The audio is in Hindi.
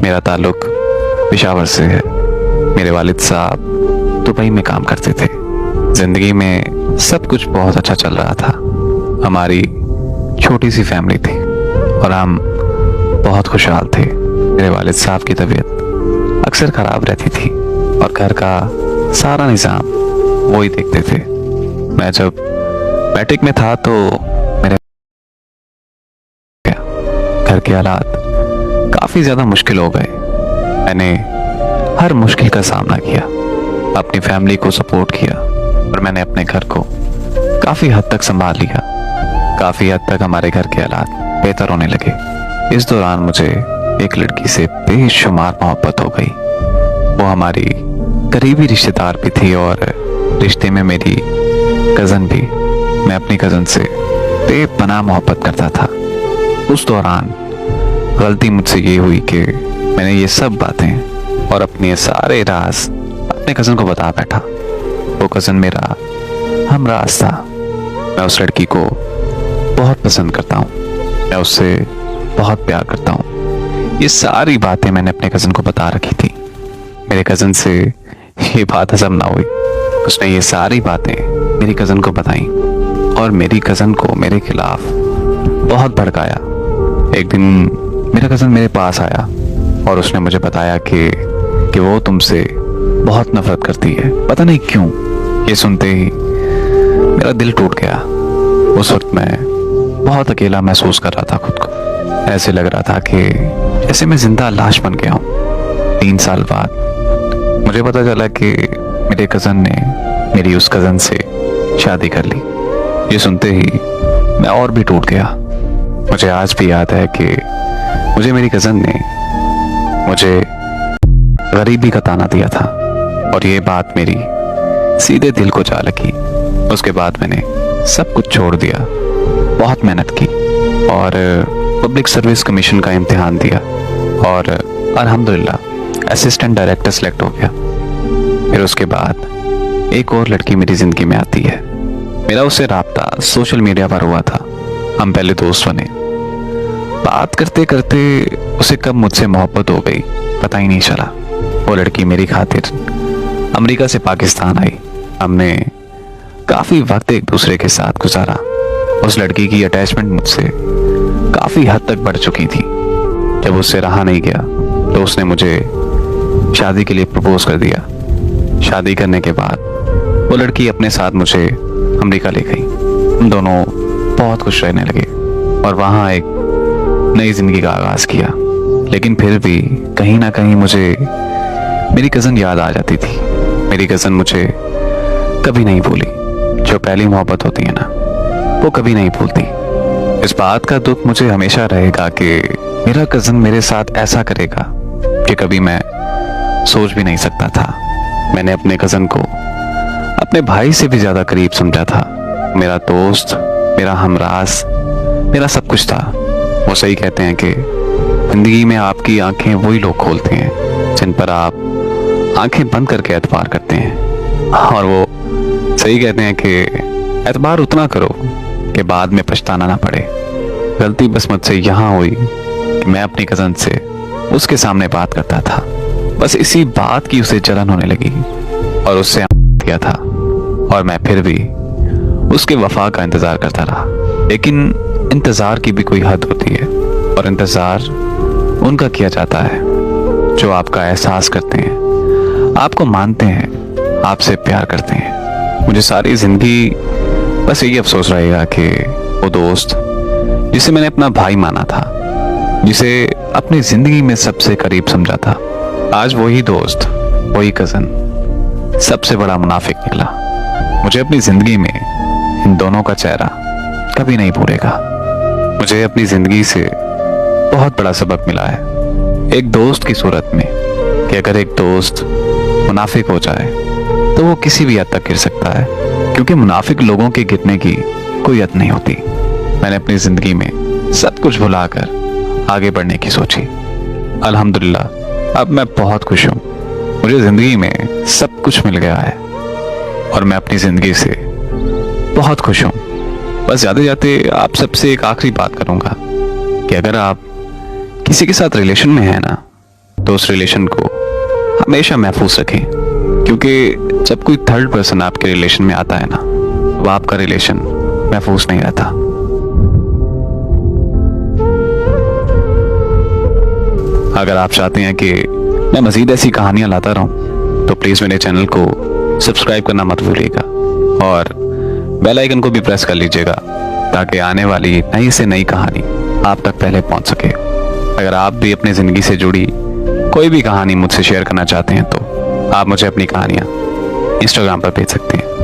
मेरा ताल्लुक पेशावर से है। मेरे वालिद साहब दुबई में काम करते थे। जिंदगी में सब कुछ बहुत अच्छा चल रहा था। हमारी छोटी सी फैमिली थी और हम बहुत खुशहाल थे। मेरे वालिद साहब की तबीयत अक्सर ख़राब रहती थी और घर का सारा निज़ाम वो ही देखते थे। मैं जब मैट्रिक में था तो मेरे घर के हालात काफ़ी ज़्यादा मुश्किल हो गए। मैंने हर मुश्किल का सामना किया, अपनी फैमिली को सपोर्ट किया और मैंने अपने घर को काफ़ी हद तक संभाल लिया। काफ़ी हद तक हमारे घर के हालात बेहतर होने लगे। इस दौरान मुझे एक लड़की से बेशुमार मोहब्बत हो गई। वो हमारी करीबी रिश्तेदार भी थी और रिश्ते में मेरी कज़न भी। मैं अपनी कज़न से बेपनाह मोहब्बत करता था। उस दौरान गलती मुझसे ये हुई कि मैंने ये सब बातें और अपने सारे राज अपने कज़न को बता बैठा। वो कज़न मेरा हमराज था। मैं उस लड़की को बहुत पसंद करता हूँ, मैं उससे बहुत प्यार करता हूँ। ये सारी बातें मैंने अपने कज़न को बता रखी थी। मेरे कज़न से ये बात हजम ना हुई। उसने ये सारी बातें मेरी कज़न को बताई और मेरी कज़न को मेरे खिलाफ बहुत भड़काया। एक दिन मेरा कज़न मेरे पास आया और उसने मुझे बताया कि वो तुमसे बहुत नफरत करती है, पता नहीं क्यों। ये सुनते ही मेरा दिल टूट गया। उस वक्त मैं बहुत अकेला महसूस कर रहा था खुद को। ऐसे लग रहा था कि जैसे मैं जिंदा लाश बन गया हूँ। 3 साल बाद मुझे पता चला कि मेरे कज़न ने मेरी उस कज़न से शादी कर ली। ये सुनते ही मैं और भी टूट गया। मुझे आज भी याद है कि मुझे मेरी कज़न ने मुझे गरीबी का ताना दिया था और ये बात मेरी सीधे दिल को जा लगी। उसके बाद मैंने सब कुछ छोड़ दिया, बहुत मेहनत की और पब्लिक सर्विस कमीशन का इम्तिहान दिया और अल्हम्दुलिल्लाह असिस्टेंट डायरेक्टर सेलेक्ट हो गया। फिर उसके बाद एक और लड़की मेरी ज़िंदगी में आती है। मेरा उससे राब्ता सोशल मीडिया पर हुआ था। हम पहले दोस्त बने। बात करते करते उसे कब मुझसे मोहब्बत हो गई पता ही नहीं चला। वो लड़की मेरी खातिर अमेरिका से पाकिस्तान आई। हमने काफ़ी वक्त एक दूसरे के साथ गुजारा। उस लड़की की अटैचमेंट मुझसे काफ़ी हद तक बढ़ चुकी थी। जब उससे रहा नहीं गया तो उसने मुझे शादी के लिए प्रपोज कर दिया। शादी करने के बाद वो लड़की अपने साथ मुझे अमेरिका ले गई। हम दोनों बहुत खुश रहने लगे और वहाँ एक नई ज़िंदगी का आगाज़ किया। लेकिन फिर भी कहीं ना कहीं मुझे मेरी कज़न याद आ जाती थी। मेरी कज़न मुझे कभी नहीं भूली। जो पहली मोहब्बत होती है ना, वो कभी नहीं भूलती। इस बात का दुख मुझे हमेशा रहेगा कि मेरा कज़न मेरे साथ ऐसा करेगा कि कभी मैं सोच भी नहीं सकता था। मैंने अपने कज़न को अपने भाई से भी ज़्यादा करीब समझा था। मेरा दोस्त, मेरा हमराज, मेरा सब कुछ था। वो सही कहते हैं कि ज़िंदगी में आपकी आंखें वही लोग खोलते हैं जिन पर आप आंखें बंद करके एतबार करते हैं। और वो सही कहते हैं कि एतबार उतना करो कि बाद में पछताना ना पड़े। गलती बस मुझसे यहाँ हुई कि मैं अपनी कज़न से उसके सामने बात करता था। बस इसी बात की उसे जलन होने लगी और उससे किया था और मैं फिर भी उसके वफा का इंतज़ार करता रहा। लेकिन इंतज़ार की भी कोई हद होती है और इंतज़ार उनका किया जाता है जो आपका एहसास करते हैं, आपको मानते हैं, आपसे प्यार करते हैं। मुझे सारी ज़िंदगी बस यही अफसोस रहेगा कि वो दोस्त जिसे मैंने अपना भाई माना था, जिसे अपनी ज़िंदगी में सबसे करीब समझा था, आज वही दोस्त, वही कज़न सबसे बड़ा मुनाफिक निकला। मुझे अपनी ज़िंदगी में इन दोनों का चेहरा कभी नहीं भूलेगा। मुझे अपनी ज़िंदगी से बहुत बड़ा सबक मिला है एक दोस्त की सूरत में कि अगर एक दोस्त मुनाफिक हो जाए तो वो किसी भी हद तक गिर सकता है, क्योंकि मुनाफिक लोगों के गिरने की कोई हद नहीं होती। मैंने अपनी ज़िंदगी में सब कुछ भुलाकर आगे बढ़ने की सोची। अल्हम्दुलिल्लाह अब मैं बहुत खुश हूँ। मुझे ज़िंदगी में सब कुछ मिल गया है और मैं अपनी ज़िंदगी से बहुत खुश हूँ। बस जाते जाते आप सबसे एक आखिरी बात करूँगा कि अगर आप किसी के साथ रिलेशन में हैं ना, तो उस रिलेशन को हमेशा महफूज रखें, क्योंकि जब कोई थर्ड पर्सन आपके रिलेशन में आता है ना, तो आपका रिलेशन महफूज नहीं रहता। अगर आप चाहते हैं कि मैं मजीद ऐसी कहानियां लाता रहूं, तो प्लीज मेरे चैनल को सब्सक्राइब करना मत भूलिएगा और बेल आइकन को भी प्रेस कर लीजिएगा, ताकि आने वाली नई से नई कहानी आप तक पहले पहुंच सके। अगर आप भी अपनी जिंदगी से जुड़ी कोई भी कहानी मुझसे शेयर करना चाहते हैं, तो आप मुझे अपनी कहानियां इंस्टाग्राम पर भेज सकते हैं।